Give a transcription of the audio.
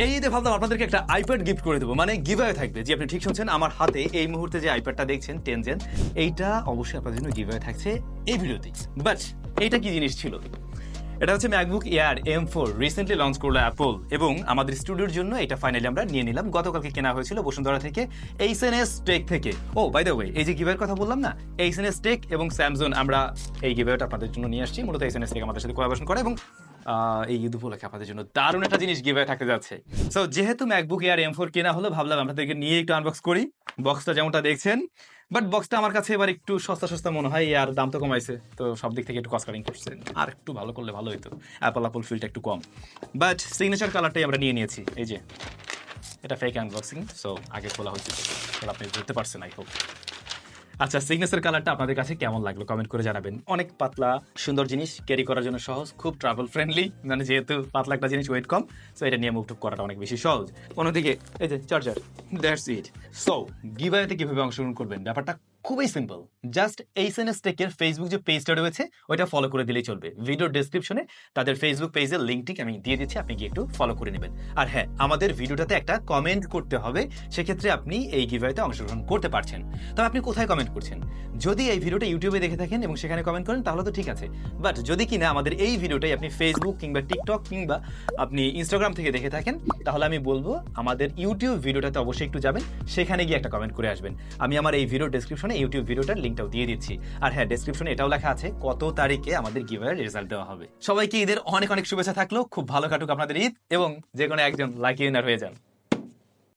এই ঈদে ভাবলাম আপনাদেরকে একটা আইপ্যাড গিফট করে দেবো, মানে গিভঅ্যাওয়ে থাকবে। যে আপনি ঠিক শুনছেন, আমার হাতে এই মুহূর্তে যে আইপ্যাডটা দেখছেন 10 জেন, এইটা অবশ্যই আপনাদের জন্য গিভঅ্যাওয়ে থাকছে এই ভিডিওতে। বাট এইটা কি জিনিস ছিল? এটা হচ্ছে MacBook air M4, recently launch করলো অ্যাপল, এবং আমাদের স্টুডিওর জন্য এটা ফাইনালি আমরা নিয়ে নিলাম। গতকালকে কেনা হয়েছিল বসুন্ধরা থেকে, এইচএনএস টেক থেকে। ও বাই দ্য ওয়ে, এই যে গিভঅ্যাওয়ের কথা বললাম না, এইচএনএস টেক এবং স্যামসং, আমরা এই গিভঅ্যাওয়েটা আপনাদের জন্য নিয়ে আসছি। মূলত এইচএনএস টেক আমাদের সাথে কোলাবোরেশন করে, এবং এই ঈদ উপলক্ষে আপনাদের জন্য দারুণ একটা জিনিস গিভঅ্যাওয়ে থাকতে যাচ্ছে। সো যেহেতু ম্যাকবুক এয়ার M4 কেনা হলো, ভাবলাম আপনাদেরকে নিয়ে একটু আনবক্স করি। বক্সটা যেমনটা দেখছেন, বাট বক্সটা আমার কাছে এবার একটু সস্তা সস্তা মনে হয়, আর দাম তো কমাইছে, তো সব দিক থেকে একটু কস্ট কাটিং করছে। আর একটু ভালো করলে ভালো হতো, অ্যাপল ফিলটা একটু কম। বাট সিগনেচার কালারটাই আমরা নিয়ে নিয়েছি। এই যে এটা ফেক আনবক্সিং, সো আগে খোলা হয়েছে, আপনি বুঝতে পারছেন আই হোপ। আচ্ছা, সিগনেচার কালারটা আপনাদের কাছে কেমন লাগলো কমেন্ট করে জানাবেন। অনেক পাতলা সুন্দর জিনিস, ক্যারি করার জন্য সহজ, খুব ট্রাভেল ফ্রেন্ডলি, মানে যেহেতু পাতলা একটা জিনিস, ওয়েট কম, সো এটা নিয়ে মুভ টুভ করাটা অনেক বেশি সহজ। অন্যদিকে এই যে চার্জার, দ্যাটস ইট। সো গিভঅ্যাওয়েতে কিভাবে অংশগ্রহণ করবেন, ব্যাপারটা খুবই সিম্পল। জাস্ট এইচএনএস টেকের ফেসবুক যে পেজটা রয়েছে ওইটা ফলো করে দিলেই চলবে। ভিডিওর ডেসক্রিপশনে তাদের ফেসবুক পেজের লিঙ্কটি আমি দিয়ে দিচ্ছি, আপনি গিয়ে একটু ফলো করে নেবেন। আর হ্যাঁ, আমাদের ভিডিওটাতে একটা কমেন্ট করতে হবে, সেক্ষেত্রে আপনি এই গিভঅ্যাওয়েতে অংশগ্রহণ করতে পারছেন। তবে আপনি কোথায় কমেন্ট করছেন? যদি এই ভিডিওটা ইউটিউবে দেখে থাকেন এবং সেখানে কমেন্ট করেন তাহলে তো ঠিক আছে, বাট যদি কিনা আমাদের এই ভিডিওটাই আপনি ফেসবুক কিংবা টিকটক কিংবা আপনি ইনস্টাগ্রাম থেকে দেখে থাকেন, তাহলে আমি বলবো আমাদের ইউটিউব ভিডিওটাতে অবশ্যই একটু যাবেন, সেখানে গিয়ে একটা কমেন্ট করে আসবেন। আমি আমার এই ভিডিও ডেসক্রিপশনে ইউটিউব ভিডিওটার লিঙ্কটাও দিয়ে দিচ্ছি। আর হ্যাঁ, ডেসক্রিপশনে এটাও লেখা আছে কত তারিখে আমাদের গিভঅ্যাওয়ের রেজাল্ট দেওয়া হবে। সবাইকে ঈদের অনেক অনেক শুভেচ্ছা থাকলো, খুব ভালো কাটুক আপনাদের ঈদ, এবং যে কোনো একজন লাকি উইনার হয়ে যান।